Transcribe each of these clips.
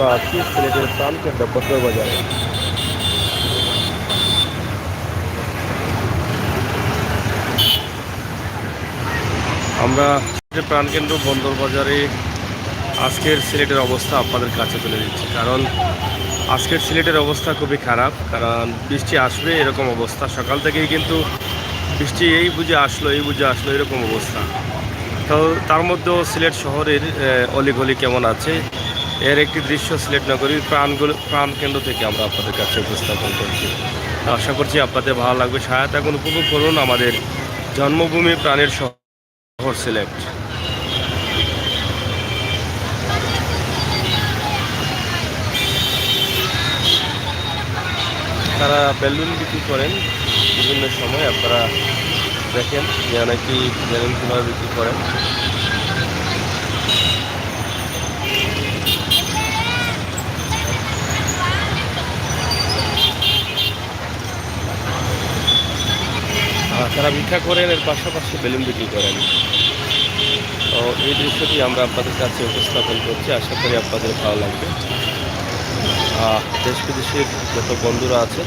আমরা আছি সিলেটের প্রাণকেন্দ্র বন্দর বাজারে। আমরা প্রাণকেন্দ্র বন্দর বাজারে আজকের সিলেটের অবস্থা আপনাদের কাছে তুলে দিচ্ছি, কারণ আজকের সিলেটের অবস্থা খুবই খারাপ। কারণ বৃষ্টি আসবে এরকম অবস্থা, সকাল থেকেই কিন্তু বৃষ্টি এই বুঝে আসলো এরকম অবস্থা। তো তার মধ্যেও সিলেট শহরের অলিগলি কেমন আছে এর একটি দৃশ্য সিলেট নগরীর প্রাণকেন্দ্র থেকে আমরা আপনাদের কাছে উপস্থাপন করছি। আশা করছি আপনাদের ভালো লাগবে। সহায়তা এখন উপভোগ করুন আমাদের জন্মভূমি প্রাণের শহর সিলেট। তারা বেলুন বিক্রি করেন বিভিন্ন সময়, আপনারা দেখেন যে অনেকেই বেলুন কীভাবে বিক্রি করেন। তারা ভিক্ষা করেন, এর পাশাপাশি বেলুন বিক্রি করেন। তো এই দৃশ্যটি আমরা আপনাদের কাছে উপস্থাপন করছি, আশা করি আপনাদের ভালো লাগবে। দেশ বিদেশের যত বন্ধুরা আছে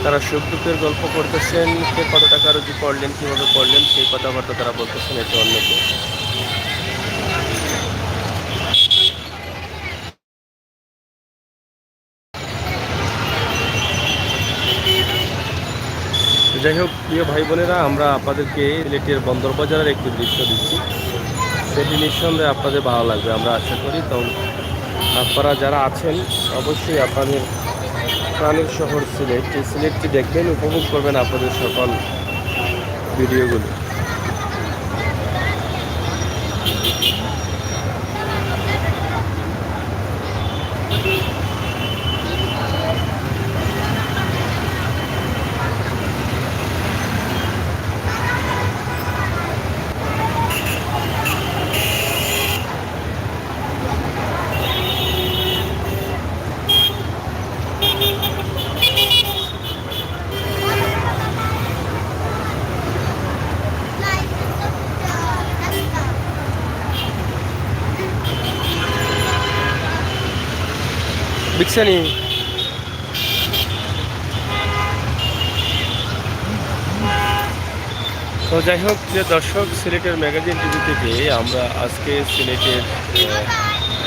তারা সুখ দুঃখের গল্প করতেছেন, কে কত টাকা রুজি করলেন, কীভাবে করলেন সেই কথাবার্তা তারা বলতেছেন একে অন্যকে। যাই হোক প্রিয় ভাই বোনেরা, আমরা আপনাদেরকে সিলেটের বন্দর বাজারের একটি দৃশ্য দিচ্ছি, সেটি নিঃসন্দেহে আপনাদের ভালো লাগবে আমরা আশা করি। তো আপনারা যারা আছেন অবশ্যই আপনাদের প্রাণের শহর সিলেট, এই সিলেটটি দেখবেন, উপভোগ করবেন আপনাদের সকল ভিডিওগুলো। বিকসানি তো যাই হোক যে দর্শক, সিলেটের ম্যাগাজিন টিভি থেকে আমরা আজকে সিলেটের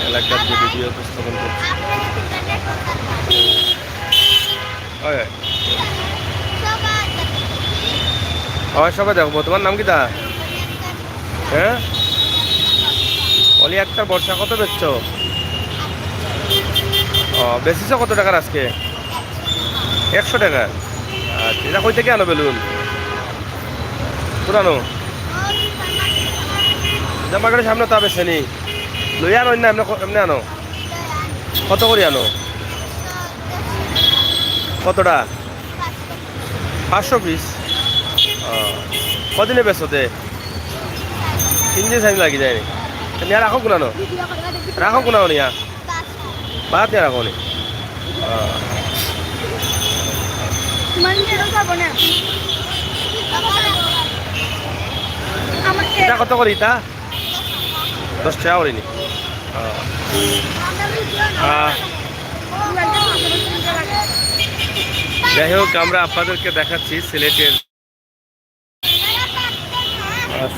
এলাকার যে ভিডিও উপস্থাপন করছি। সবাই দেখবো। তোমার নাম কি তা? হ্যাঁ, অলি একটা বর্ষা কত বেচছ? বেশিছ কত টাকার আজকে? 100 টাকা। আচ্ছা, এটা কই থেকে আনো বেলুন? পুরানো জামাগাড়ির সামনে তো বেছে নি লই আনো না, এমনি আনো? কত করে আনো? কতটা? 500 পিস। কদিনে বেচতে? 3 দিন টাইম লাগি যায়। নিয়া রাখো কোনানো, রাখো কোনাও নিয়া বাদ নিয়ে রাখো নি। এটা কত করি? তা 10 টাকা করিনি। যাই হোক, আমরা আপনাদেরকে দেখাচ্ছি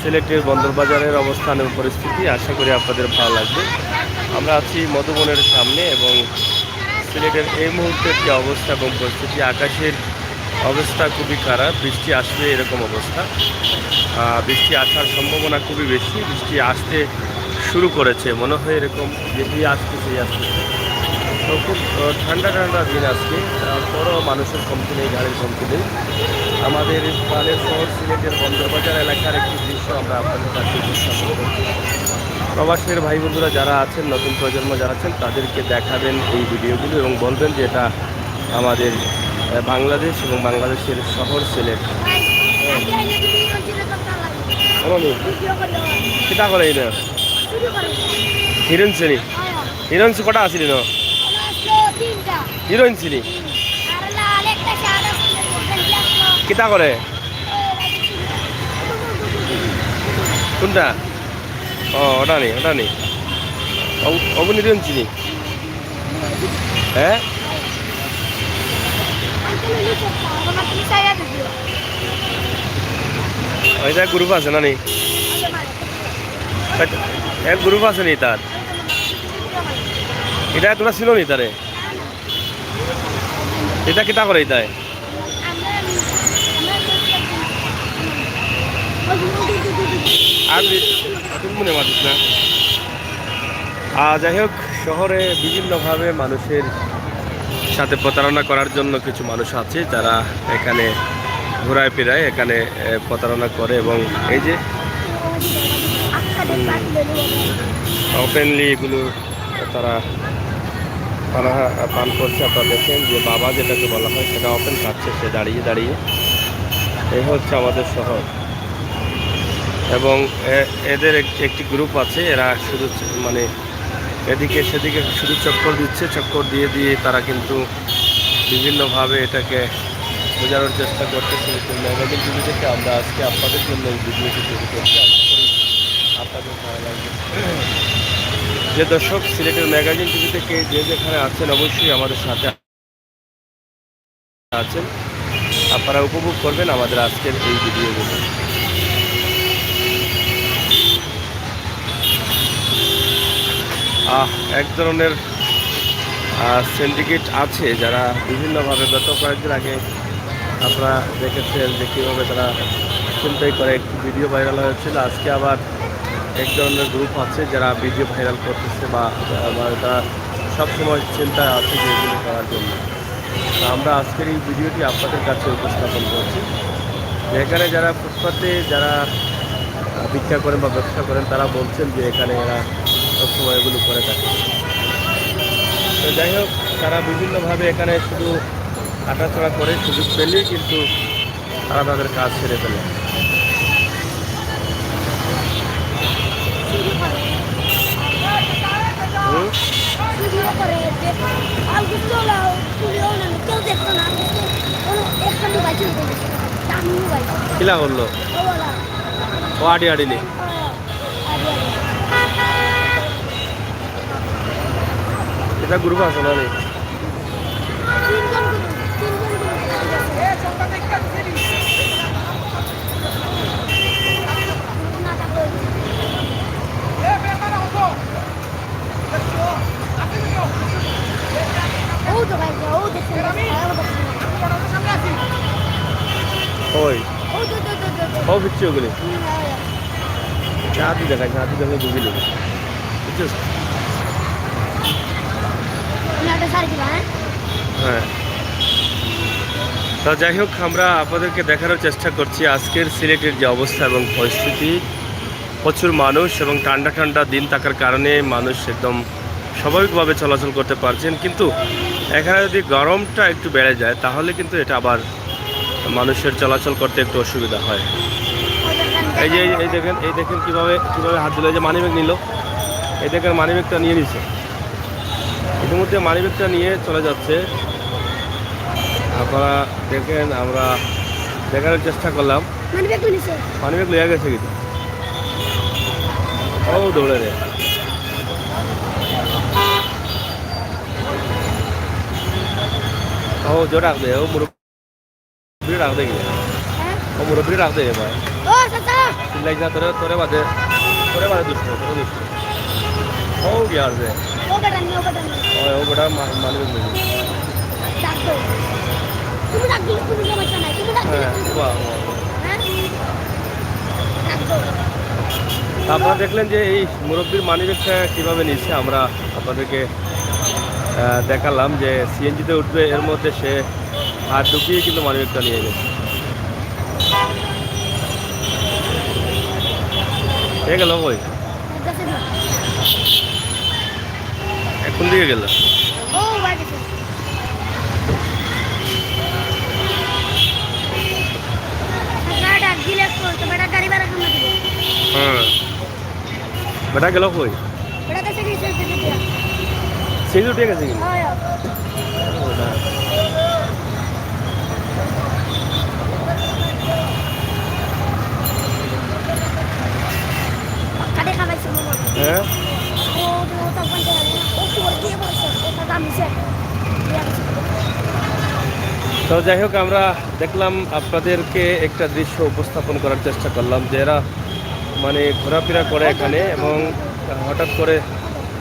সিলেটের বন্দর বাজারের অবস্থান এবং পরিস্থিতি। আশা করি আপনাদের ভালো লাগবে। আমরা আছি মধুবনের সামনে এবং সিলেটের এই মুহূর্তের যে অবস্থা এবং পরিস্থিতি, আকাশের অবস্থা খুবই খারাপ, বৃষ্টি আসবে এরকম অবস্থা। বৃষ্টি আসার সম্ভাবনা খুবই বেশি, বৃষ্টি আসতে শুরু করেছে মনে হয়, এরকম যেটি আসতেছে। তো খুব ঠান্ডা দিন আজকে, তারপরও মানুষের কমতি নেই, গাড়ির কমতি নেই। আমাদের প্রাণের শহর সিলেটের বন্দরবাজার এলাকার একটি দৃশ্য আমরা আপনাদের কাছে উপস্থাপন করছি। প্রবাসের ভাই বন্ধুরা যারা আছেন, নতুন প্রজন্ম যারা আছেন, তাদেরকে দেখাবেন এই ভিডিওগুলো এবং বলবেন যে এটা আমাদের বাংলাদেশ এবং বাংলাদেশের শহর সিলেট। কিতা করে না হিরণ শ্রেণী, হিরণ কটা আসিল না? হিরোইন চিনি কিতা করে কোনটা ও ওটা নেই অবনি হিরোইন চিনি হ্যাঁ ওইটা গ্রুপ আছে না নি এক গ্রুপ আছে নি তার এটা তোরা ছিল নি তারে এটা কিতা করে এটাই আর মনে মাতিস না যাই হোক শহরে বিভিন্নভাবে মানুষের সাথে প্রতারণা করার জন্য কিছু মানুষ আছে যারা এখানে ঘোরায় ফেরায় এখানে প্রতারণা করে এবং এই যে ওপেনলি এগুলো তারা পান করছে। আপনারা দেখেন যে বাবা যেটাকে বলা হয় সেটা ওপেন খাচ্ছে সে দাঁড়িয়ে এই হচ্ছে আমাদের শহর এবং এদের একটি গ্রুপ আছে এরা শুধু মানে এদিকে সেদিকে শুধু চক্কর দিচ্ছে চক্কর দিয়ে তারা কিন্তু বিভিন্নভাবে এটাকে বোঝানোর চেষ্টা করতেছে। ম্যাগাজিন টিভি থেকে আমরা আজকে আপনাদের জন্য এই ভিডিওটি তৈরি করছি আপনাদের ভালো লাগবে। যে দর্শক সিলেটের ম্যাগাজিন টিভি থেকে যে যেখানে আছেন অবশ্যই আমাদের সাথে আছেন আপনারা উপভোগ করবেন আমাদের আজকের এই ভিডিওগুলো। এক ধরনের সিন্ডিকেট আছে যারা বিভিন্নভাবে গত কয়েকদিন আগে আপনারা দেখেছেন যে কীভাবে তারা চিন্তাই করে একটি ভিডিও ভাইরাল হয়েছিল। আজকে আবার এক ধরনের গ্রুপ আছে যারা ভিডিও ভাইরাল করতেছে বা তারা সবসময় চিন্তায় আছে যে এগুলো করার জন্য। আমরা আজকের এই ভিডিওটি আপনাদের কাছে উপস্থাপন করছি। এখানে যারা ফুটপাতে যারা ভিক্ষা করেন বা ব্যবসা করেন তারা বলছেন যে এখানে এরা সবসময় এগুলো করে থাকে। তো যাই হোক তারা বিভিন্নভাবে এখানে শুধু হাঁটাচলা করে সুযোগ পেলেই কিন্তু তারা তাদের কাজ ছেড়ে ফেলে। কিলা করলো ও আডিনি এটা গ্রুপ আছে না ওই ও বিচ্ছি ওগুলি হাতি দেখাচ্ছে হাতি দেখে বুঝিলি বুঝছিস হ্যাঁ। তো যাই হোক আমরা আপনাদেরকে দেখানোর চেষ্টা করছি আজকের সিলেটের যে অবস্থা এবং পরিস্থিতি। প্রচুর মানুষ এবং ঠান্ডা দিন থাকার কারণে মানুষ একদম স্বাভাবিকভাবে চলাচল করতে পারছেন, কিন্তু এখানে যদি গরমটা একটু বেড়ে যায় তাহলে কিন্তু এটা আবার মানুষের চলাচল করতে একটু অসুবিধা হয়। এই দেখেন কিভাবে হাত দিল, যে মানিব্যাগ নিল, এই দেখেন মানিব্যাগটা নিয়ে নিছে, ইতিমধ্যে মানিব্যাগটা নিয়ে চলে যাচ্ছে। আপনারা দেখেন আমরা দেখানোর চেষ্টা করলাম মানিব্যাগ লইয়া গেছে কিন্তু ও দৌড়ে রে ও জো ডাক দে ও মুরব্বী ডাক দে ও মুরব্বী ডাক দে ভাই চিল্লাই যা তোরে বাদে দুষ্ট ও কি আর দে ও বেটা মানিব্যাগ নিয়ে আপনারা দেখলেন যে এই মুরব্বীর মানিব্যাগটা কীভাবে নিচ্ছে। আমরা আপনাদেরকে দেখালাম যে সিএনজিতে উঠবে, এর মধ্যে সে হাত ঢুকিয়ে কিন্তু মানিব্যাগটা নিয়ে গেছে। এ গেল কই এখন দিকে গেল হ্যাঁ বেটা গেল কই সিঁড়ি উঠে গেছে কিন্তু তো যাই হোক, আমরা দেখলাম, আপনাদেরকে একটা দৃশ্য উপস্থাপন করার চেষ্টা করলাম যে এরা মানে ঘোরাফেরা করে এখানে এবং হঠাৎ করে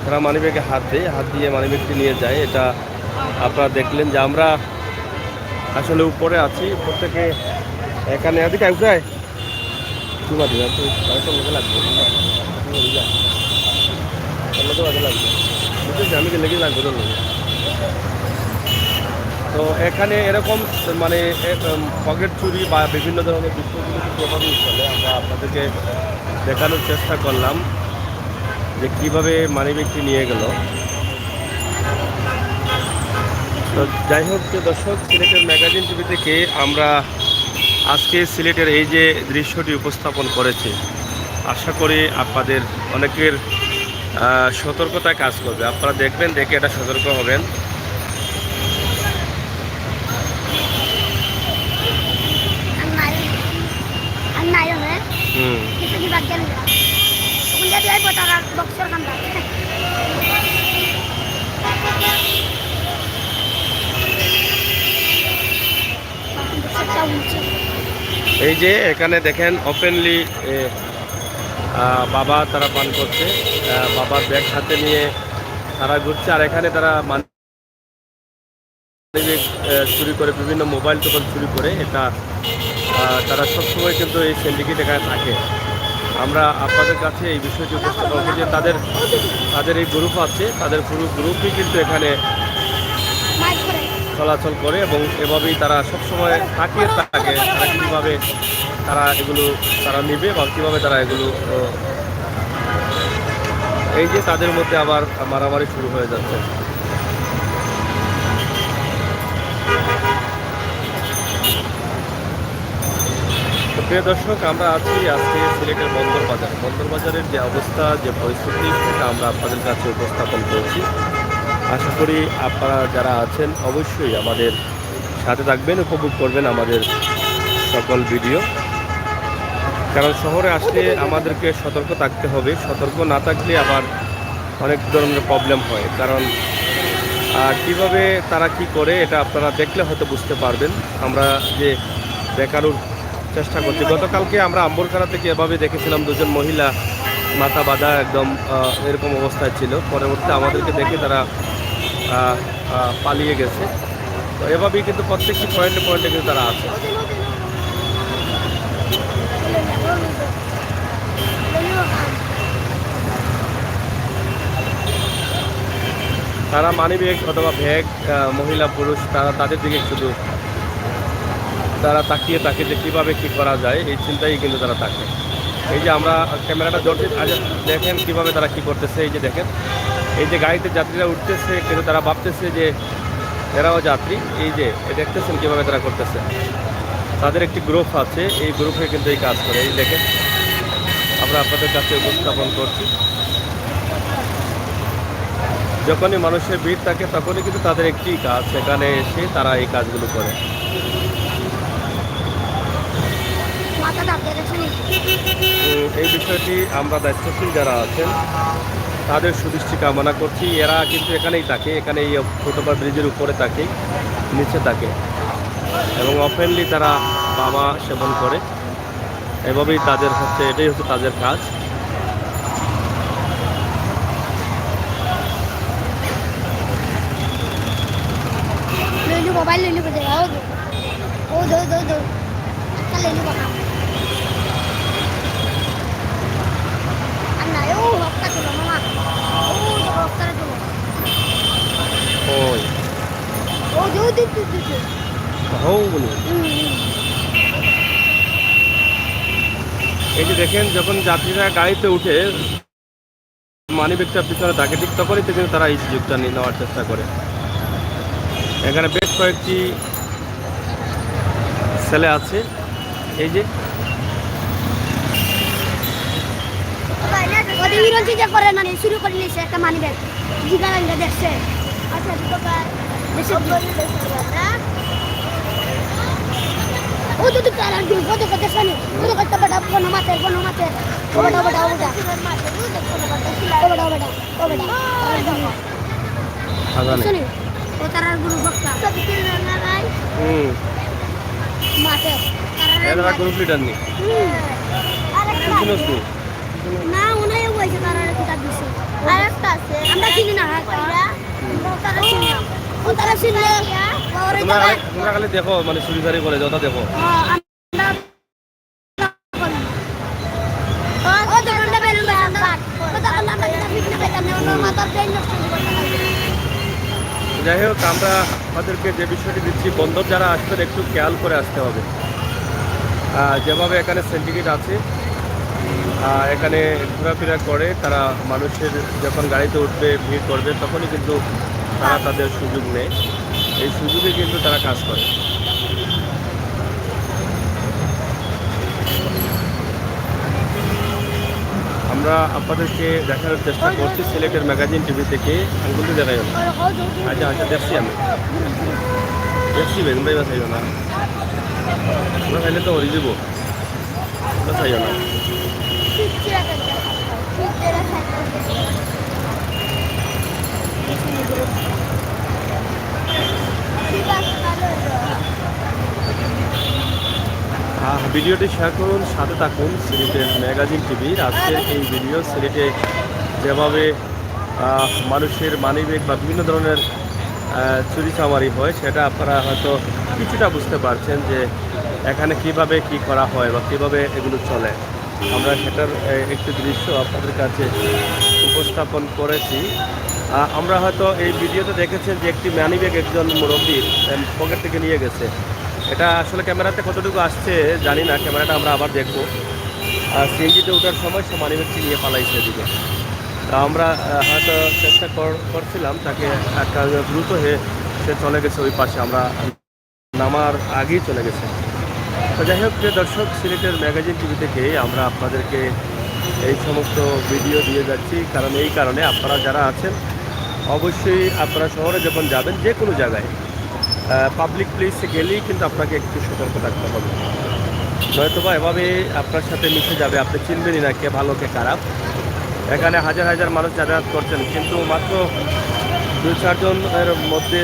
তারা মানিব্যাগে হাত দেয়, হাত দিয়ে মানিব্যাগটি নিয়ে যায়। এটা আপনারা দেখলেন যে আমরা আসলে উপরে আছি, উপর থেকে এখানে এদিকে উঠায় চুমা দিবে তো লাগবে লাগবে বুঝেছি, আমি লেগে লাগবে তো এখানে এরকম মানে পকেট চুরি বা বিভিন্ন ধরনের বিষয়গুলো প্রভাবই চলে। আমরা আপনাদেরকে দেখানোর চেষ্টা করলাম যে কীভাবে মানিব্যাগটি নিয়ে গেল। তো যাই হোক দর্শক, সিলেটের ম্যাগাজিন টিভি থেকে আমরা আজকে সিলেটের এই যে দৃশ্যটি উপস্থাপন করেছি, আশা করি আপনাদের অনেকের সতর্কতায় কাজ করবে। আপনারা দেখবেন, দেখে এটা সতর্ক হবেন। এই যে এখানে দেখেন ওপেনলি বাবা তারা পান করছে, বাবার ব্যাগ হাতে নিয়ে তারা ঘুরছে। আর এখানে তারা চুরি করে, বিভিন্ন মোবাইল টোবাইল চুরি করে, এটা তারা সবসময় কিন্তু এই সিন্ডিকেট এখানে থাকে। আমরা আপনাদের কাছে এই বিষয়টি উপস্থাপন করি যে তাদের এই গ্রুপ আছে, তাদের পুরো গ্রুপই কিন্তু এখানে চলাচল করে এবং এভাবেই তারা সবসময় তাকিয়ে থাকে তারা কীভাবে তারা এগুলো তারা নিবে বা কীভাবে তারা এগুলো। এই যে তাদের মধ্যে আবার মারামারি শুরু হয়ে যাচ্ছে। প্রিয় দর্শক, আমরা আছি আজকে সিলেটের বন্দরবাজারের যে অবস্থা, যে পরিস্থিতি, সেটা আমরা আপনাদের কাছে উপস্থাপন করেছি। আশা করি আপনারা যারা আছেন অবশ্যই আমাদের সাথে থাকবেন, উপভোগ করবেন আমাদের সকল ভিডিও। কারণ শহরে আসলে আমাদেরকে সতর্ক থাকতে হবে, সতর্ক না থাকলে আবার অনেক ধরনের প্রবলেম হয়। কারণ কিভাবে তারা কি করে এটা আপনারা দেখলে হয়তো বুঝতে পারবেন। আমরা যে দেখানোর চেষ্টা করছি, গতকালকে আমরা আম্বরখানা থেকে এভাবে দেখেছিলাম, দুজন মহিলা মাথা বাঁধা একদম এরকম অবস্থায় ছিল। পরবর্তীতে আমাদেরকে দেখে তারা পালিয়ে গেছে। তো এভাবেই কিন্তু প্রত্যেকটি পয়েন্টে পয়েন্টে কিন্তু তারা আছে। তারা মানিব্যাগ অথবা ব্যাগ, মহিলা পুরুষ, তাদের দিকে শুধু তারা তাকিয়ে থাকে যে কীভাবে কী করা যায়, এই চিন্তাই কিন্তু তারা থাকে। এই যে আমরা ক্যামেরাটা ধরছি, দেখেন কীভাবে তারা কী করতেছে। এই যে দেখেন, এই যে গাড়িতে যাত্রীরা উঠতেছে, কিন্তু তারা ভাবতেছে যে এরাও যাত্রী। এই যে দেখতেছেন কীভাবে তারা করতেছে। তাদের একটি গ্রুপ আছে, এই গ্রুপে কিন্তু এই কাজ করে। এই দেখেন, আমরা আপনাদের কাছে উপস্থাপন করছি। যখনই মানুষের ভিড় থাকে তখনই কিন্তু তাদের একটি কাজ, সেখানে এসে তারা এই কাজগুলো করে। এই বিষয়টি আমরা দায়িত্বশীল যারা আছেন তাদের সুদৃষ্টি কামনা করছি। এরা কিন্তু এখানেই থাকে, এখানে এই ফুটওভার ব্রিজের উপরে থাকে, নিচে থাকে এবং ওপেনলি তারা বাবা সেবন করে। এভাবেই তাদের হচ্ছে, এটাই হচ্ছে তাদের কাজ। মোবাইল ले लो बजे आओ ओ दो दो दो अच्छा ले लो बाबा अन्ना यो हफ्ता चलो मामा ओ तो हफ्ता चलो ওই ओ दो दो दो दो হও বলি। এই যে দেখেন, যখন যাত্রীরা গাড়িতে উঠে মানিব্যাগটা পিছনে থাকে, ঠিক তখনই কিন্তু তারা এই সুযোগটা নেওয়ার চেষ্টা করে। এখানে বেশ কয়েকটি ছেলে আছে। এই যে ওদের হিরোন চিন্তা করে মানে শুরু করে নিয়েছে একটা মানি ব্যাগ জিগা লাগা দেখছে। আচ্ছা দেশে ও তো তারা দুই কত কত শুনে ও তো কত বড় কোন মাতে বড় বড় বড় আদানে শুনে ও তারার গুরু বক্তা সব কিলো না ভাই মাঠে এরা গ্রুপ লিডার নি শুনছ নি না উনাই বলছে তারার কিতাব দিছে আরেকটা আছে আমরা চিনি না তারা চিনি না ও তারা চিনলে তোমরা খালি দেখো মানে চুরিদারি করে যত দেখো যাই হোক আমরা আমাদেরকে যে বিষয়টি দিচ্ছি বন্দর যারা আসবেন একটু খেয়াল করে আসতে হবে যেভাবে এখানে সিন্ডিকেট আছে এখানে ঘোরাফেরা করে তারা মানুষের যখন গাড়িতে উঠবে ভিড় করবে তখনই কিন্তু তারা তাদের সুযোগ নেয় এই সুযোগে কিন্তু তারা কাজ করে আমরা আপনাদেরকে দেখানোর চেষ্টা করছি সিলেটের ম্যাগাজিন টিভি থেকে আঙ্গুলটি দেখাই না আচ্ছা আচ্ছা দেখছি আমি দেখছি বেগুন ভাই বাসাইও না আমরা খাইলে তো হরি দিব বাসাইও না ভিডিওটি শেয়ার করুন সাথে থাকুন সিলেটের ম্যাগাজিন টিভির আজকের এই ভিডিও সিলেটে যেভাবে মানুষের মানিব্যাগ বা বিভিন্ন ধরনের চুরি চামারি হয় সেটা আপনারা হয়তো কিছুটা বুঝতে পারছেন যে এখানে কিভাবে কি করা হয় বা কিভাবে এগুলো চলে আমরা সেটার একটি দৃশ্য আপনাদের কাছে উপস্থাপন করেছি আমরা হয়তো এই ভিডিওতে দেখেছেন যে একটি মানিব্যাগ একজন মুরব্বীর পকেট থেকে নিয়ে গেছে এটা আসলে ক্যামেরাতে কতটুকু আসছে জানি না ক্যামেরাটা আমরা আবার দেখব সিএনজিতে ওঠার সময় সে মানিব্যাগটি নিয়ে পালাইছে এদিকে তা আমরা হয়তো চেষ্টা করছিলাম তাকে একটা দ্রুত হয়ে সে চলে গেছে ওই পাশে আমরা নামার আগেই চলে গেছে তো যাই হোক প্রিয় দর্শক সিলেটের ম্যাগাজিন টিভি থেকে আমরা আপনাদেরকে এই সমস্ত ভিডিও দিয়ে যাচ্ছি কারণ এই কারণে আপনারা যারা আছেন অবশ্যই আপনারা শহরে যখন যাবেন যে কোনো জায়গায় পাবলিক প্লেসে গেলেই কিন্তু আপনাকে একটু সতর্ক থাকতে হবে নয়তোবা এভাবে আপনার সাথে মিশে যাবে আপনি চিনবেনই না কে ভালো কে খারাপ এখানে হাজার হাজার মানুষ যাতায়াত করছেন কিন্তু মাত্র 2-4 জনের মধ্যে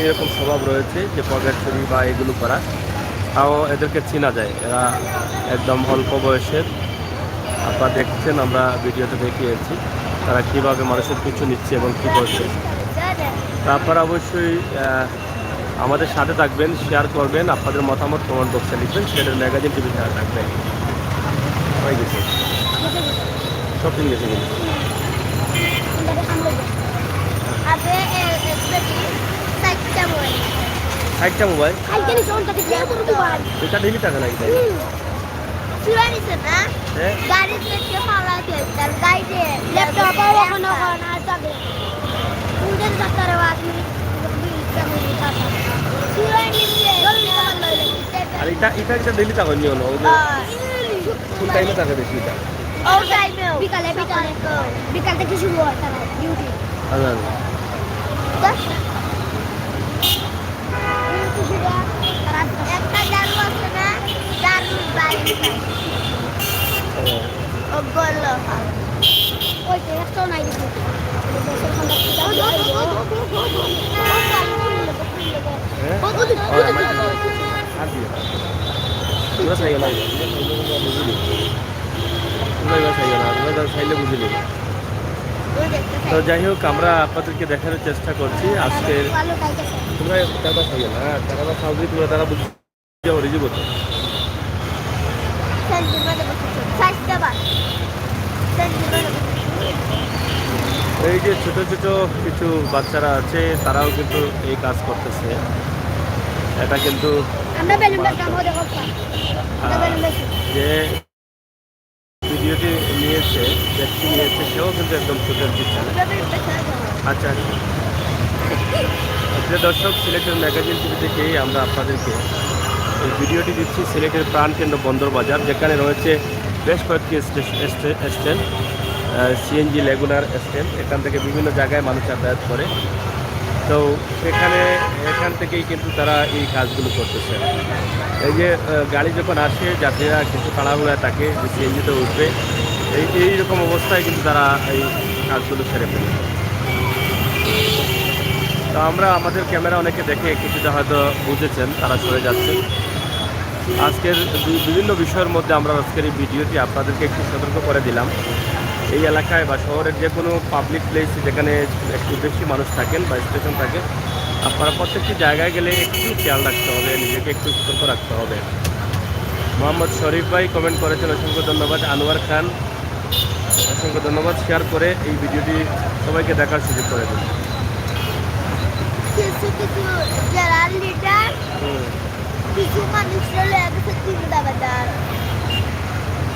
এরকম স্বভাব রয়েছে যে পকেট চুরি বা এগুলো করা তাও এদেরকে চেনা যায় এরা একদম অল্প বয়সের আপনারা দেখছেন আমরা ভিডিওতে দেখিয়েছি তারা কীভাবে মানুষের পিছু নিচ্ছে এবং কী করছে তা আপনারা অবশ্যই আমাদের সাথে থাকবেন শেয়ার করবেন আপনাদের মতামত কমেন্ট বক্সে লিখবেন সেটার ম্যাগাজিন টিভি শেয়ার থাকবেন হয়ে গেছে শপিং গেছে কিন্তু একটা মোবাইল এটা ডেলি টাকা লাগে আর এটা এটা এটা ডেলি টাকা নিও না কোন টাইমে টাকা বেশি এটা বিকালে বিকালে বিকাল থেকে শুরু হয় তারা ডিউটি একটা জারু আছে না জারুর বাইরে ও বলল ওই তো একটা নাই বুঝলি তো যাই হোক আমরা আপনাদেরকে দেখানোর চেষ্টা করছি আজকের তোমরা টাকা খাইও না টাকা সাউদি তোমরা তারা বুঝতে হরে যাব তো এই যে ছোট ছোট কিছু বাচ্চারা আছে তারাও কিন্তু এই কাজ করতেছে এটা কিন্তু যে ভিডিওটি নিয়েছে ব্যক্তি নিয়েছে সেও কিন্তু একদম ছোটের দিচ্ছে আচ্ছা প্রিয় দর্শক সিলেটের ম্যাগাজিন টিভি থেকেই আমরা আপনাদেরকে এই ভিডিওটি দিচ্ছি সিলেটের প্রাণকেন্দ্র বন্দর বাজার যেখানে রয়েছে বেশ কয়েকটি স্ট্যান্ড সিএনজি লেগুনার স্ট্যান্ড এখান থেকে বিভিন্ন জায়গায় মানুষ যাতায়াত করে তো এখান থেকেই কিন্তু তারা এই কাজগুলো করতেছে এই যে গাড়ি যখন আসে যাত্রীরা কিছু তাড়াহুড়ায় থাকে যে সিএনজিতে উঠবে এইরকম অবস্থায় কিন্তু তারা এই কাজগুলো সেরে ফেলে তো আমরা আমাদের ক্যামেরা অনেকে দেখে কিছুটা হয়তো বুঝেছেন, তারা সরে যাচ্ছেন। আজকের বিভিন্ন বিষয়ের মধ্যে আমরা আজকের এই ভিডিওটি আপনাদেরকে একটু সতর্ক করে দিলাম। এই এলাকায় বা শহরের যে কোনো পাবলিক প্লেস যেখানে একটু বেশি মানুষ থাকেন বা স্টেশন থাকে, আপনারা প্রত্যেকটি জায়গায় গেলে একটু খেয়াল রাখতে হবে, নিজেকে একটু সতর্ক রাখতে হবে। মোহাম্মদ শরীফ ভাই কমেন্ট করেছেন, অসংখ্য ধন্যবাদ। আনোয়ার খান অসংখ্য ধন্যবাদ। শেয়ার করে এই ভিডিওটি সবাইকে দেখার সুযোগ করে দিন। কিছু কিছু যারা লিডার হুম কিছু মানুষ রলে কিছু চিন্তাবাদার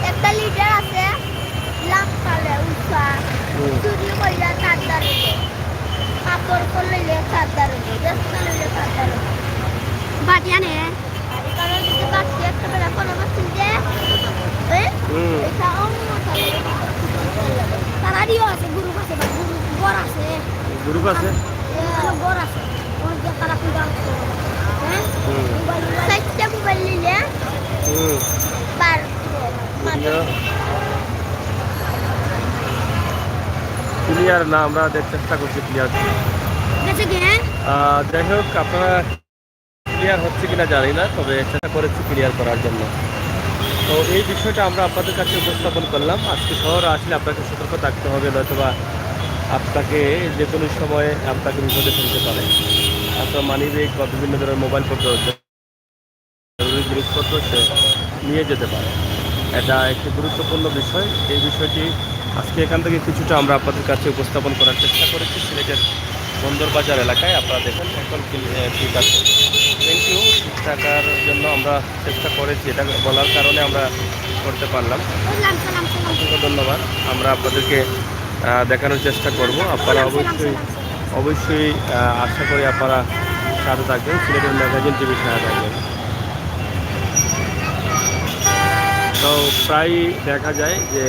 একটা লিডার আছে লামকালে উঠা হুম চুরি কইরা কাঁদার কাপড় করলে কাঁদার ব্যস্ত হলে কাঁদার বাটিয়ানে কারণ যদি বাটি একটা বেলা কোনো বাচ্চা যে হুম এটা অন্য তারারিও আছে গুরু আছে গুরু বড় আছে গ্রুপ আছে। বড় আছে ওর যে তারা পূজা হ্যাঁ হুম সাইটটা মোবাইল নিলে হুম পার ক্লিয়ার না, আমরা চেষ্টা করছি ক্লিয়ার। গেছে কি হ্যাঁ যাই হোক, আপনারা ক্লিয়ার হচ্ছে কিনা জানি না, তবে চেষ্টা করেছি ক্লিয়ার করার জন্য। তো এই বিষয়টা আমরা আপনাদের কাছে উপস্থাপন করলাম। আজকে শহরে আসলে আপনাকে সতর্ক থাকতে হবে, নয়তোবা আপনাকে যে কোনো সময়ে আপনাকে বিপদে ফেলতে পারে। আপনার মানি ব্যাগ বা বিভিন্ন ধরনের মোবাইল পত্র, জরুরি জিনিসপত্র সে নিয়ে যেতে পারে। এটা একটি গুরুত্বপূর্ণ বিষয়। এই বিষয়টি আজকে এখান থেকে কিছুটা আমরা আপনাদের কাছে উপস্থাপন করার চেষ্টা করেছি সিলেটের বন্দরবাজার এলাকায়। আপনারা দেখেন এখন ঠিক আছে। Thank you. ঠিক থাকার জন্য আমরা চেষ্টা করেছি, এটা বলার কারণে আমরা করতে পারলাম। অসংখ্য ধন্যবাদ। আমরা আপনাদেরকে দেখানোর চেষ্টা করব। আপনারা অবশ্যই আশা করি আপনারা সাথে থাকবেন, সিলেটের ম্যাগাজিন টিভির সাথে থাকবেন। তো প্রায় দেখা যায় যে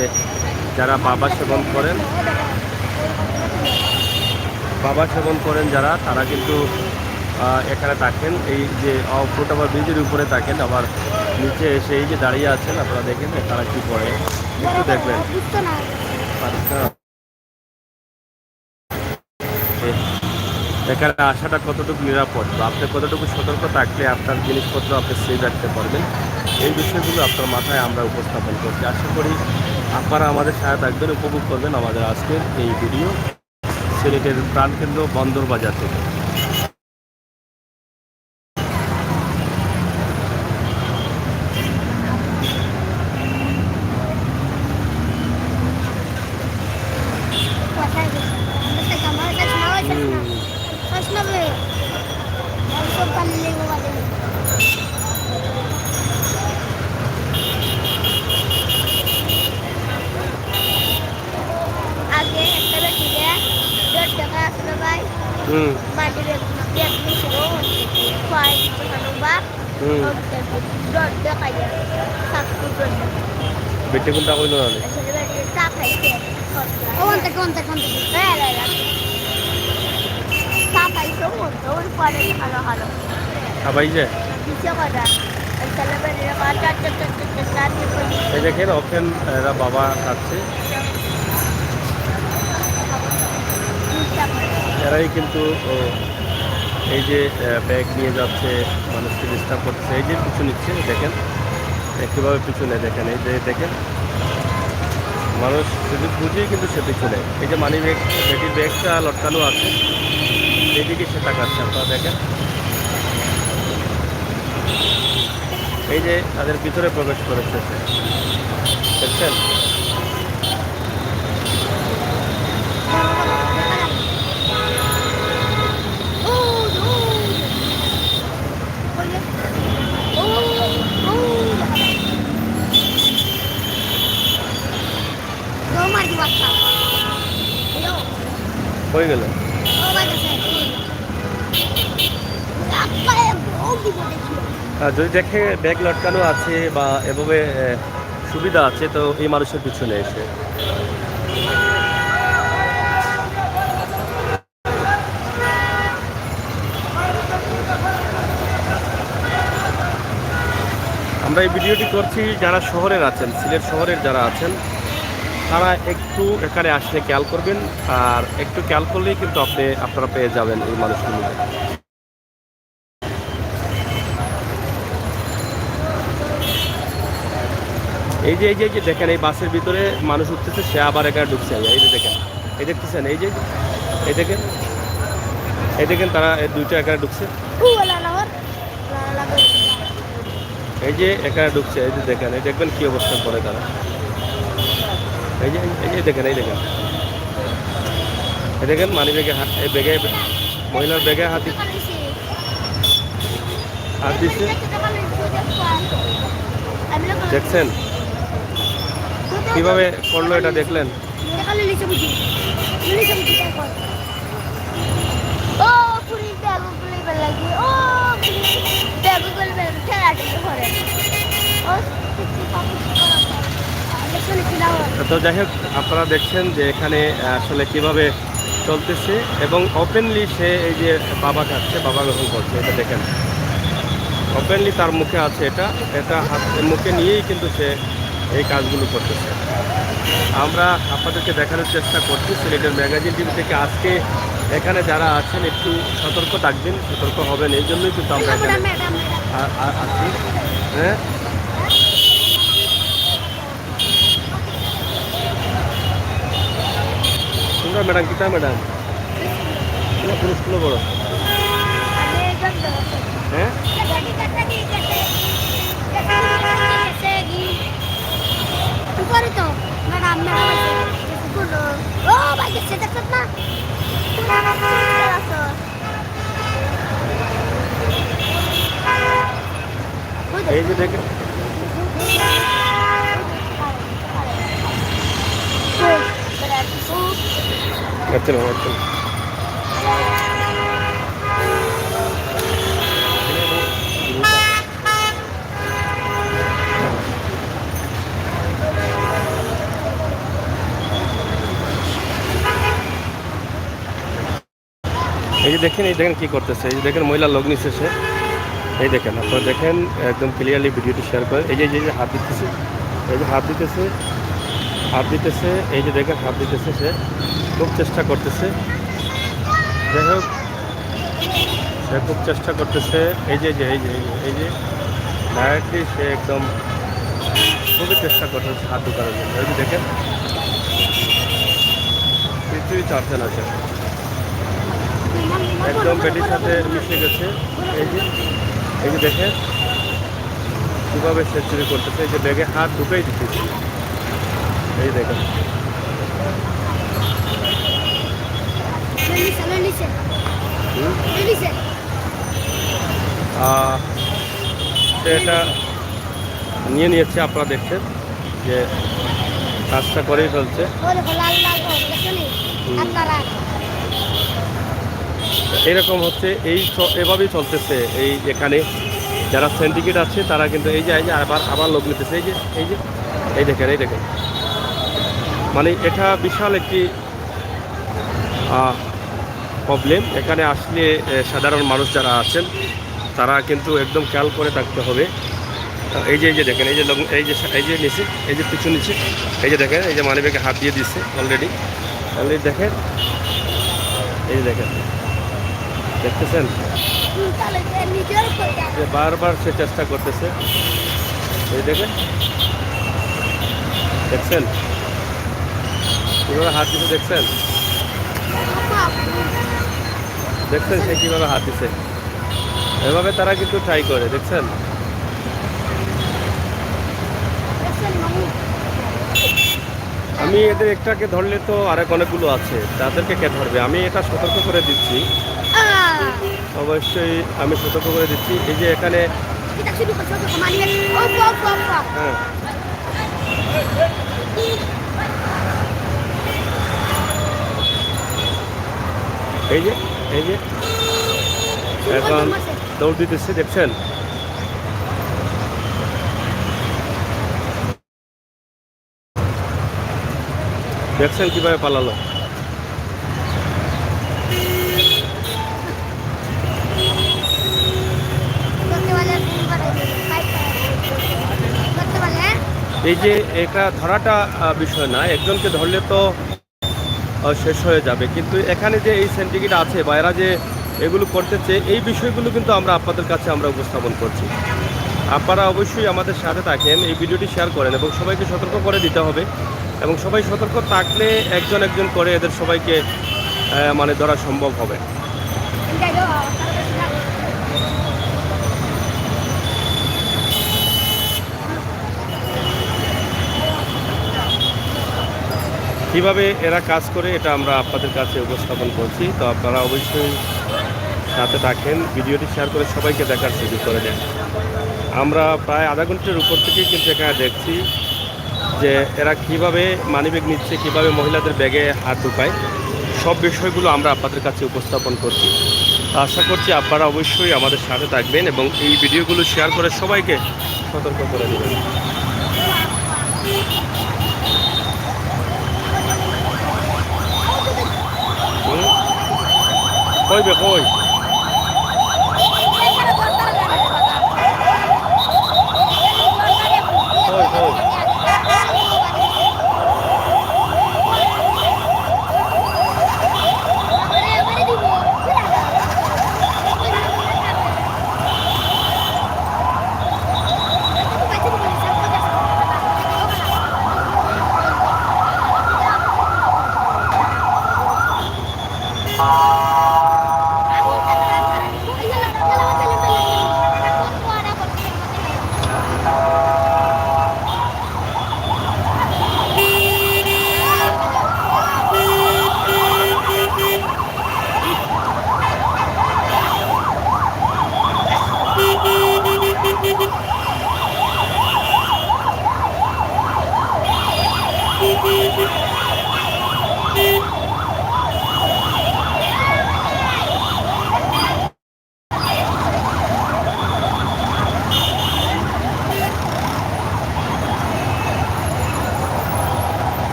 যারা বাবা সেবন করেন যারা, তারা কিন্তু এখানে থাকেন, এই যে ফুটওভার ব্রিজের উপরে থাকেন, আবার নিচে এসে এই যে দাঁড়িয়ে আছেন আপনারা দেখেন তারা কি করে একটু দেখবেন। আচ্ছা, এখানে আসাটা কতটুকু নিরাপদ বা আপনি কতটুকু সতর্ক থাকলে আপনার জিনিসপত্র আপনি সেভ রাখতে পারবেন, এই বিষয়গুলো আপনার মাথায় আমরা উপস্থাপন করছি। আশা করি আপনারা আমাদের সাথে থাকবেন, উপভোগ করবেন আমাদের আজকের এই ভিডিও সিলেটের প্রাণকেন্দ্র বন্দরবাজার থেকে। আগে একটা বেটিকে 1.5 টাকা আসলো ভাই হুম বাড়ি বেগ নিছিল খোয়াই দোকানো বা হুম 1.5 টাকা ইয়া সাতপুর বেটে কোনটা কইল না আসলে বেটি চা খাইছে কোনটা হ্যাঁ চা খাইছো ওর পরে ভালো ভালো খাবাই যে কিছু কথা আসলে বেটি এই দেখেন ওপেন এরা বাবা খাচ্ছে, এরাই কিন্তু এই যে ব্যাগ নিয়ে যাচ্ছে, মানুষকে ডিস্টার্ব করছে, এই যে পিছু নিচ্ছে দেখেন কীভাবে পিছনে দেখেন, এই যে দেখেন মানুষ যদি বুঝেই কিন্তু সে পিছনে, এই যে মানি ব্যাগ বেটির ব্যাগটা লটকানো আছে এইদিকে সে তাকাচ্ছে, আপনারা দেখেন এই যে তাদের ভিতরে প্রবেশ করেছে সে, দেখছেন। হয়ে গেল। যদি দেখে ব্যাগ লটকানো আছে বা এভাবে সুবিধা আছে, তো এই মানুষের পিছনে এসে আমরা এই ভিডিওটি করছি যারা শহরের আছেন, সিলেট শহরের যারা আছেন, তারা একটু এখানে আসলে খেয়াল করবেন, আর একটু খেয়াল করলেই কিন্তু আপনারা পেয়ে যাবেন এই মানুষগুলোকে। এই যে দেখেন, এই বাসের ভিতরে মানুষ উঠতেছে, সে আবার এখানে ঢুকছে। এই যে দেখেন, এই দেখতেছেন, এই দেখেন তারা এই দুইটা এখানে ঢুকছে। এই যে এখানে ঢুকছে, এই যে দেখেন, এই দেখবেন কি অবস্থা করে তারা। এই যে দেখেন, এই দেখেন মানি ব্যাগে হাত, এই ব্যাগে, মহিলার ব্যাগে হাত দিচ্ছে। দেখছেন কিভাবে করলো এটা, দেখলেন? তো যাই হোক, আপনারা দেখছেন যে এখানে আসলে কিভাবে চলতেছে, এবং ওপেনলি সে এই যে বাবা খাচ্ছে, বাবা গ্রহণ করছে, এটা দেখেন ওপেনলি তার মুখে আছে, এটা মুখে নিয়েই কিন্তু সে এই কাজগুলো করতেছে। আমরা আপনাদেরকে দেখানোর চেষ্টা করছি সিলেটের ম্যাগাজিন টিভি থেকে। আজকে এখানে যারা আছেন একটু সতর্ক থাকবেন, সতর্ক হবেন, এই জন্যই কিন্তু আমরা এখানে আছি। হ্যাঁ, তোমরা ম্যাডাম কিতা ম্যাডাম পুরুষগুলো বড়, হ্যাঁ এই যে দেখেন, আচ্ছা আচ্ছা, এই যে দেখেন, এই দেখেন কি করতেছে, এই যে দেখেন মহিলা লোক নিচ্ছে সে, এই দেখেন আপনারা দেখেন একদম ক্লিয়ারলি ভিডিওটি শেয়ার করেন। এই যে হাত দিতেছে, এই যে হাত দিতেছে, এই যে দেখেন হাত দিতেছে, সে খুব চেষ্টা করতেছে। যাই হোক, সে খুব চেষ্টা করতেছে। এই যে ডাইরেক্টলি সে একদম খুবই চেষ্টা করতেছে হাত ঢুকানোর জন্য। এই যে দেখেন কিছুই চাচ্ছে না, সে একদম বেটির সাথে মিশে গেছে। এই যে দেখেন কীভাবে সে চুরি করতেছে, এই যে ব্যাগে হাত ঢুকেই দিতেছে। এই দেখেন এটা নিয়ে নিয়েছে, আপনারা দেখছেন যে কাজটা করেই ফেলছে। এরকম হচ্ছে, এভাবেই চলতেছে। এই এখানে যারা সিন্ডিকেট আছে তারা কিন্তু এই যে আবার লোক নিতেছে। এই দেখেন মানে এটা বিশাল একটি প্রবলেম। এখানে আসলে সাধারণ মানুষ যারা আছেন তারা কিন্তু একদম খেয়াল করে থাকতে হবে। এই যে দেখেন, এই যে নিচে, এই যে পিছু নিচে, এই যে দেখেন, এই যে মানিব্যাগে হাত দিয়ে দিচ্ছে অলরেডি দেখেন, এই যে দেখেন, দেখতেছেন যে বারবার সে চেষ্টা করতেছে। এই দেখেন, দেখছেন কীভাবে হাত দিচ্ছে, দেখছেন সে কীভাবে হাত দিচ্ছে। এভাবে তারা কিন্তু ট্রাই করে, দেখছেন। আমি এদের একটাকে ধরলে তো আরেক অনেকগুলো আছে, তাদেরকে কে ধরবে? আমি এটা সতর্ক করে দিচ্ছি, অবশ্যই আমি সতর্ক করে দিচ্ছি। এই যে এখানে হ্যাঁ, এই যে এখন দৌড় দিতেছে, দেখছেন। দেখছেন কিভাবে পালালো। এই যে এটা ধরাটা বিষয় না, একজনকে ধরলে তো শেষ হয়ে যাবে, কিন্তু এখানে যে এই সেন্টিগ্রেড আছে বা এরা যে এগুলো করতেছে এই বিষয়গুলো কিন্তু আমরা আপনাদের কাছে আমরা উপস্থাপন করছি। আপনারা অবশ্যই আমাদের সাথে থাকেন, এই ভিডিওটি শেয়ার করেন এবং সবাইকে সতর্ক করে দিতে হবে, এবং সবাই সতর্ক থাকলে একজন একজন করে এদের সবাইকে মানে ধরা সম্ভব হবে। কীভাবে এরা কাজ করে এটা আমরা আপনাদের কাছে উপস্থাপন করছি, তো আপনারা অবশ্যই সাথে থাকেন, ভিডিওটি শেয়ার করে সবাইকে দেখার সুযোগ করে দেন। আমরা প্রায় আধা ঘন্টার উপর থেকেই কিন্তু এখানে দেখছি যে এরা কিভাবে মানিব্যাগ নিচ্ছে, কিভাবে মহিলাদের ব্যাগে হাত ঢুকায়, সব বিষয়গুলো আমরা আপনাদের কাছে উপস্থাপন করছি। আশা করছি আপনারা অবশ্যই আমাদের সাথে থাকবেন এবং এই ভিডিওগুলো শেয়ার করে সবাইকে সতর্ক করে দেবেন। কইবে কই কই কই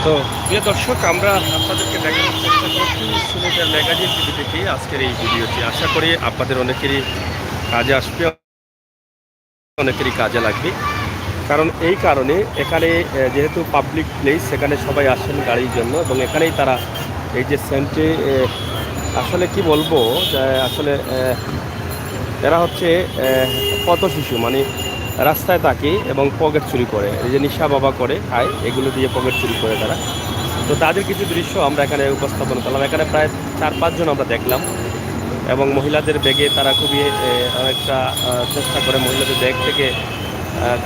তো প্রিয় দর্শক, আমরা আপনাদেরকে দেখানোর চেষ্টা করছি সিলেটের ম্যাগাজিন টিভি থেকে আজকের এই ভিডিওটি। আশা করি আপনাদের অনেকেরই কাজে আসবে, অনেকেরই কাজে লাগবে। কারণ এই কারণে এখানে যেহেতু পাবলিক প্লেস, সেখানে সবাই আসেন গাড়ির জন্য, এবং এখানেই তারা এই যে সেন্টে আসলে কি বলবো, আসলে এরা হচ্ছে পথ শিশু, মানে রাস্তায় থাকে এবং পকেট চুরি করে, এই যে নিশা বাবা করে খায়, এগুলো দিয়ে পকেট চুরি করে তারা। তো তাদের কিছু দৃশ্য আমরা এখানে উপস্থাপন করলাম। এখানে প্রায় 4-5 জন আমরা দেখলাম, এবং মহিলাদের ব্যাগে তারা খুবই অনেকটা চেষ্টা করে মহিলাদের ব্যাগ থেকে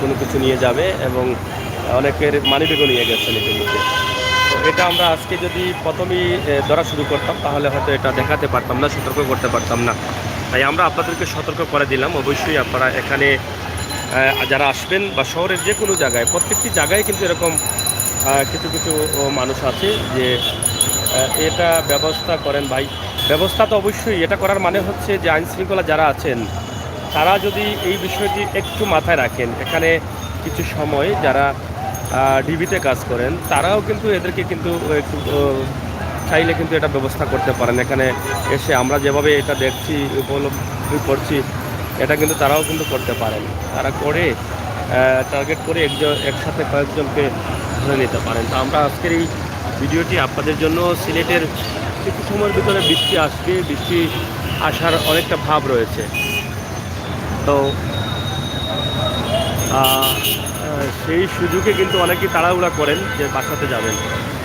কোনো কিছু নিয়ে যাবে, এবং অনেকের মানিব্যাগও নিয়ে গেছে নিজের নিচে। তো এটা আমরা আজকে যদি প্রথমেই ধরা শুরু করতাম তাহলে হয়তো এটা দেখাতে পারতাম না, সতর্ক করতে পারতাম না। তাই আমরা আপনাদেরকে সতর্ক করে দিলাম। অবশ্যই আপনারা এখানে যারা আসবেন বা শহরের যে কোনো জায়গায়, প্রত্যেকটি জায়গায় কিন্তু এরকম কিছু কিছু মানুষ আছে যে এটা ব্যবস্থা করেন। ভাই, ব্যবস্থা তো অবশ্যই এটা করার মানে হচ্ছে যে আইনশৃঙ্খলা যারা আছেন তারা যদি এই বিষয়টি একটু মাথায় রাখেন। এখানে কিছু সময় যারা ডিবিতে কাজ করেন তারাও কিন্তু এদেরকে কিন্তু একটু চাইলে কিন্তু এটা ব্যবস্থা করতে পারেন। এখানে এসে আমরা যেভাবে এটা দেখছি, উপলব্ধি করছি, এটা কিন্তু তারাও কিন্তু করতে পারেন। তারা করে টার্গেট করে একসাথে কয়েকজনকে ধরে নিতে পারেন। তো আমরা আজকের এই ভিডিওটি আপনাদের জন্য, সিলেটের কিছু সময়ের ভিতরে বৃষ্টি আসবে, বৃষ্টি আসার অনেকটা ভাব রয়েছে। তো সেই সুযোগে কিন্তু অনেকেই তাড়াহুড়া করেন যে বাসাতে যাবেন।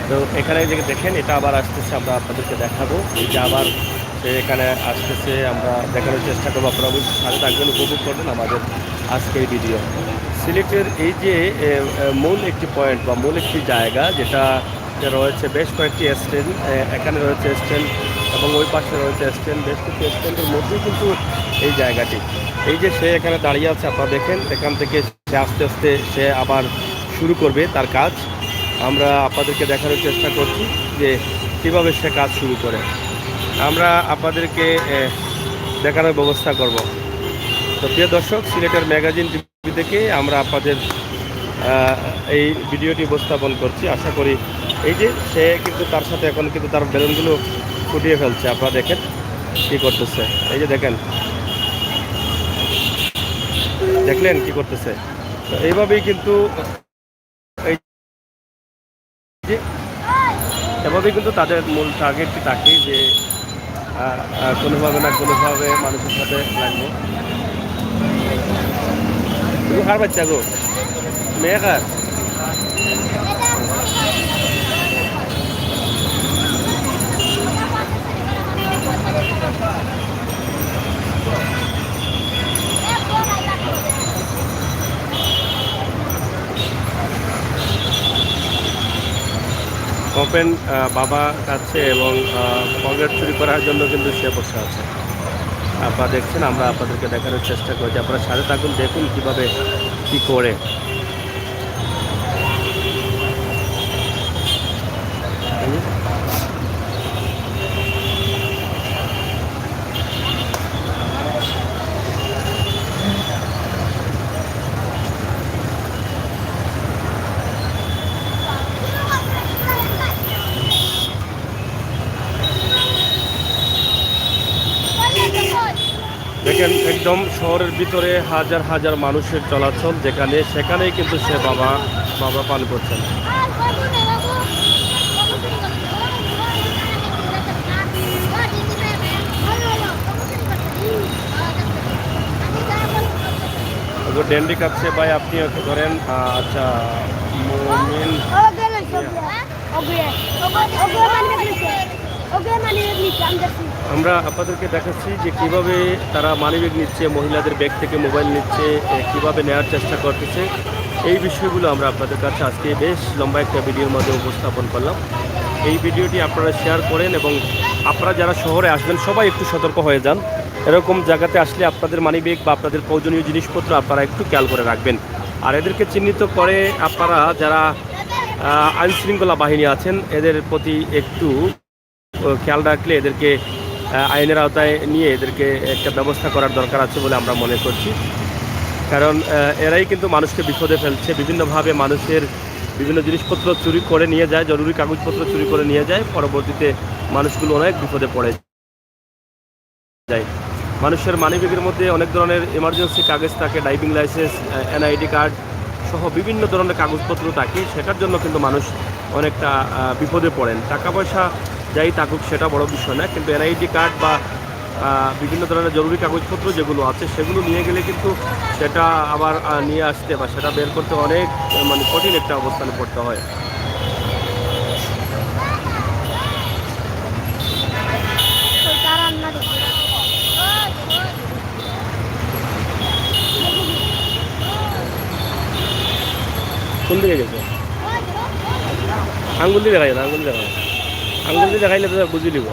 তো এখানে যে দেখেন এটা আবার আসতেছে, আমরা আপনাদেরকে দেখাবো। এই যে আবার সে এখানে আসতেছে, আমরা দেখানোর চেষ্টা করবো। আপনারা অবশ্যই সাথে থাকবেন, উপভোগ করবেন আমাদের আজকের এই ভিডিও। সিলেটের এই যে মূল একটি পয়েন্ট বা মূল একটি জায়গা, যেটা রয়েছে বেশ কয়েকটি স্ট্যান্ড, এখানে রয়েছে স্ট্যান্ড এবং ওই পাশে রয়েছে স্ট্যান্ড, বেশ কিছু স্ট্যান্ডের মধ্যেই কিন্তু এই জায়গাটি। এই যে সে এখানে দাঁড়িয়ে আছে, আপনারা দেখেন, এখান থেকে সে আস্তে আস্তে সে আবার শুরু করবে তার কাজ। আমরা আপনাদেরকে দেখানোর চেষ্টা করছি যে কীভাবে সে কাজ শুরু করে, আমরা আপনাদেরকে দেখানোর ব্যবস্থা করব। তো প্রিয় দর্শক, সিলেটের ম্যাগাজিন টিভি থেকে আমরা আপনাদের এই ভিডিওটি উপস্থাপন করছি। আশা করি এই যে সে কিন্তু তার সাথে এখন কিন্তু তার বেলুনগুলো ফুটিয়ে ফেলছে। আপনারা দেখেন কী করতেছে, এই যে দেখেন, দেখলেন কি করতেছে। তো এইভাবেই কিন্তু এই যে এভাবেই কিন্তু তাদের মূল টার্গেটটি থাকে যে কোনোভাবে না কোনোভাবে মানুষের সাথে লাগবো। তুমি কার বাচ্চা গো? মেয়ে কার? ওপেন বাবা কাছে এবং পকেট চুরি করার জন্য কিন্তু সে বসে আছে। আপনারা দেখছেন, আমরা আপনাদেরকে দেখানোর চেষ্টা করছি। আপনারা সাথে থাকুন, দেখুন কিভাবে কি করে। দেখেন একদম শহরের ভিতরে হাজার হাজার মানুষের চলাচল, যেখানে সেখানেই কিন্তু সে বাবা পান করছেন। ডেন্ডি কাটছে ভাই, আপনি ওকে ধরেন। আচ্ছা মুমিন, আমরা আপনাদেরকে দেখাচ্ছি যে কিভাবে তারা মানিব্যাগ নিচ্ছে, মহিলাদের ব্যাগ থেকে মোবাইল নিচ্ছে, কিভাবে নেওয়ার চেষ্টা করতেছে। এই বিষয়গুলো আমরা আপনাদের কাছে আজকে বেশ লম্বা একটা ভিডিওর মধ্যে উপস্থাপন করলাম। এই ভিডিওটি আপনারা শেয়ার করেন এবং আপনারা যারা শহরে আসবেন সবাই একটু সতর্ক হয়ে যান। এরকম জায়গাতে আসলে আপনাদের মানিব্যাগ বা আপনাদের প্রয়োজনীয় জিনিসপত্র আপনারা একটু খেয়াল করে রাখবেন। আর এদেরকে চিহ্নিত করে আপনারা যারা আইনশৃঙ্খলা বাহিনী আছেন এদের প্রতি একটু খেয়াল রাখলে এদেরকে আইনের আওতায় নিয়ে এদেরকে একটা ব্যবস্থা করার দরকার আছে বলে আমরা মনে করছি। কারণ এরাই কিন্তু মানুষকে বিপদে ফেলছে, বিভিন্নভাবে মানুষের বিভিন্ন জিনিসপত্র চুরি করে নিয়ে যায়, জরুরি কাগজপত্র চুরি করে নিয়ে যায়, পরবর্তীতে মানুষগুলো অনেক বিপদে পড়ে যায়। মানুষের মানিব্যাগের মধ্যে অনেক ধরনের এমার্জেন্সি কাগজ থাকে, ড্রাইভিং লাইসেন্স, এনআইডি কার্ড সহ বিভিন্ন ধরনের কাগজপত্র থাকে। সেটার জন্য কিন্তু মানুষ অনেকটা বিপদে পড়েন। টাকা পয়সা যাই থাকুক সেটা বড় বিষয় না, কিন্তু এনআইডি কার্ড বা বিভিন্ন ধরনের জরুরি কাগজপত্র যেগুলো আছে সেগুলো নিয়ে গেলে কিন্তু সেটা আবার নিয়ে আসতে বা সেটা বের করতে অনেক মানে কঠিন একটা অবস্থানে পড়তে হয়। কোন দিকে গেছে? আঙ্গুল দিয়ে দেখাই না, আঙ্গুল দেখাই, আঙ্গুল দিয়ে দেখাইলে তো বুঝি দিব।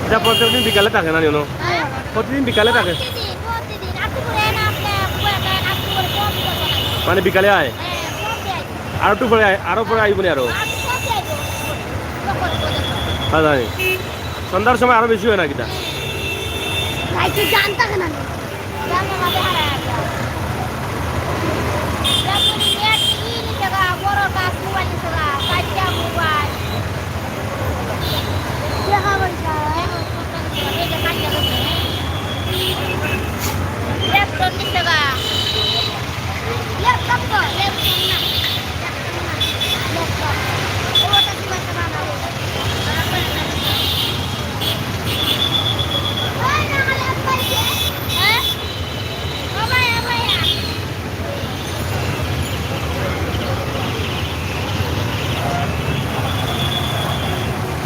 এটা প্রত্যেকদিন বিকালে থাকে না নিন? প্রতিদিন বিকালে থাকে মানে বিকালে আয়? আর একটু পরে আরো পরে আইব না? আরো হ্যাঁ জানি সন্ধ্যার সময় আরো বেশি হয় না কিটা?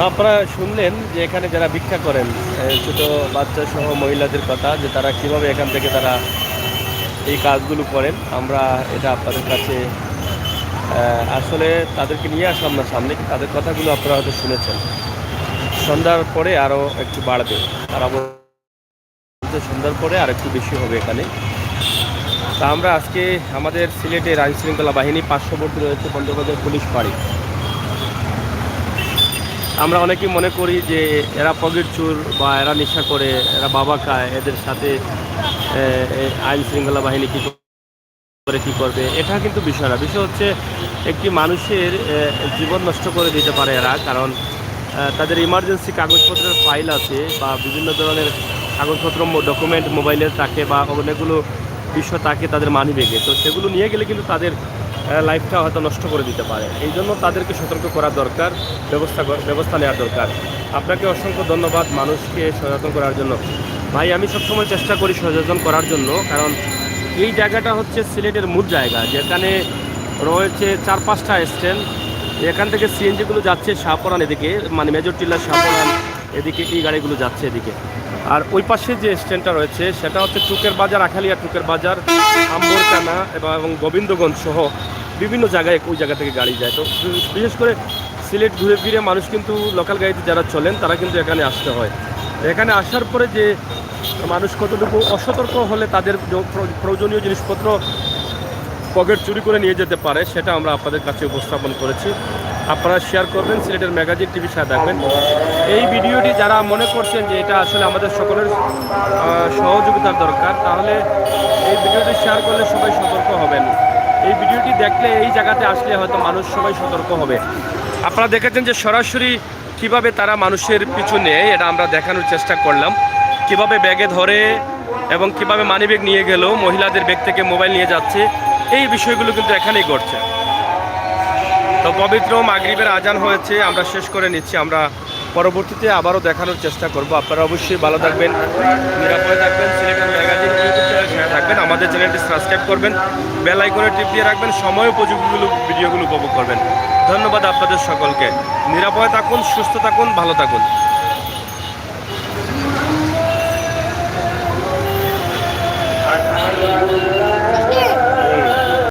আপনারা শুনলেন যে এখানে যারা ভিক্ষা করেন ছোট বাচ্চা সহ মহিলাদের কথা, যে তারা কিভাবে এখান থেকে তারা এই কাজগুলো করেন। আমরা এটা আপনাদের কাছে আসলে তাদেরকে নিয়ে আসলাম না সামনে, তাদের কথাগুলো আপনারা হয়তো শুনেছেন। সন্ধ্যার পরে আরও একটু বাড়বে, তারা বলতে সন্ধ্যার পরে আর একটু বেশি হবে এখানে। তা আমরা আজকে আমাদের সিলেটের আইনশৃঙ্খলা বাহিনী পার্শ্ববর্তী রয়েছে পঞ্চবাজার পুলিশ ফাঁড়ি। আমরা অনেকেই মনে করি যে এরা পকেট চোর বা এরা নেশা করে, এরা বাবা খায়, এদের সাথে আইন শৃঙ্খলা বাহিনী কী করে কী করবে, এটা কিন্তু বিষয় না। বিষয় হচ্ছে একটি মানুষের জীবন নষ্ট করে দিতে পারে এরা, কারণ তাদের ইমার্জেন্সি কাগজপত্রের ফাইল আছে বা বিভিন্ন ধরনের কাগজপত্র ডকুমেন্ট মোবাইলের থাকে বা অনেকগুলো বিষয় থাকে তাদের মানি ব্যাগে, তো সেগুলো নিয়ে গেলে কিন্তু তাদের লাইফটা হয়তো নষ্ট করে দিতে পারে। এই জন্য তাদেরকে সতর্ক করা দরকার, ব্যবস্থা নেওয়ার দরকার। আপনাকে অসংখ্য ধন্যবাদ মানুষকে সচেতন করার জন্য। ভাই আমি সবসময় চেষ্টা করি সচেতন করার জন্য, কারণ এই জায়গাটা হচ্ছে সিলেটের মূল জায়গা, যেখানে রয়েছে 4-5টা স্ট্যান্ড। এখান থেকে সিএনজিগুলো যাচ্ছে শাহপরান এদিকে, মানে মেজর টিল্লা শাহপরান এদিকে এই গাড়িগুলো যাচ্ছে এদিকে। আর ওই পাশে যে স্ট্যান্ডটা রয়েছে সেটা হচ্ছে টুকের বাজার, আখালিয়া টুকের বাজার, আম্বরকানা এবং গোবিন্দগঞ্জ সহ বিভিন্ন জায়গায় ওই জায়গা থেকে গাড়ি যায়। তো বিশেষ করে সিলেট ঘুরে ফিরে মানুষ কিন্তু লোকাল গাড়িতে যারা চলেন তারা কিন্তু এখানে আসতে হয়। এখানে আসার পরে যে মানুষ কতটুকু অসতর্ক হলে তাদের প্রয়োজনীয় জিনিসপত্র পকেট চুরি করে নিয়ে যেতে পারে সেটা আমরা আপনাদের কাছে উপস্থাপন করেছি। আপনারা শেয়ার করবেন, সিলেটের ম্যাগাজিন টিভির সাথে দেখবেন। এই ভিডিওটি যারা মনে করছেন যে এটা আসলে আমাদের সকলের সহযোগিতার দরকার, তাহলে এই ভিডিওটি শেয়ার করলে সবাই সতর্ক হবেন। এই ভিডিওটি দেখলে এই জায়গাতে আসলে হয়তো মানুষ সবাই সতর্ক হবে। আপনারা দেখেছেন যে সরাসরি কিভাবে তারা মানুষের পিছু নেয়, এটা আমরা দেখানোর চেষ্টা করলাম। কিভাবে ব্যাগে ধরে এবং কিভাবে মানিব্যাগ নিয়ে গেল, মহিলাদের ব্যাগ থেকে মোবাইল নিয়ে যাচ্ছে, এই বিষয়গুলো কিন্তু এখানেই ঘটছে। তো পবিত্র মাগরিবের আজান হয়েছে, আমরা শেষ করে নিচ্ছি। আমরা পরবর্তীতে আবারও দেখানোর চেষ্টা করব। আপনারা অবশ্যই ভালো থাকবেন, নিরাপদে থাকবেন, সিলেটের ম্যাগাজিন ইউটিউব চ্যানেল সাথে থাকবেন, আমাদের চ্যানেলটি সাবস্ক্রাইব করবেন, বেল আইকনে টিপ দিয়ে রাখবেন, সময় উপযোগীগুলো ভিডিওগুলো উপভোগ করবেন। ধন্যবাদ আপনাদের সকলকে। নিরাপদে থাকুন, সুস্থ থাকুন, ভালো থাকুন।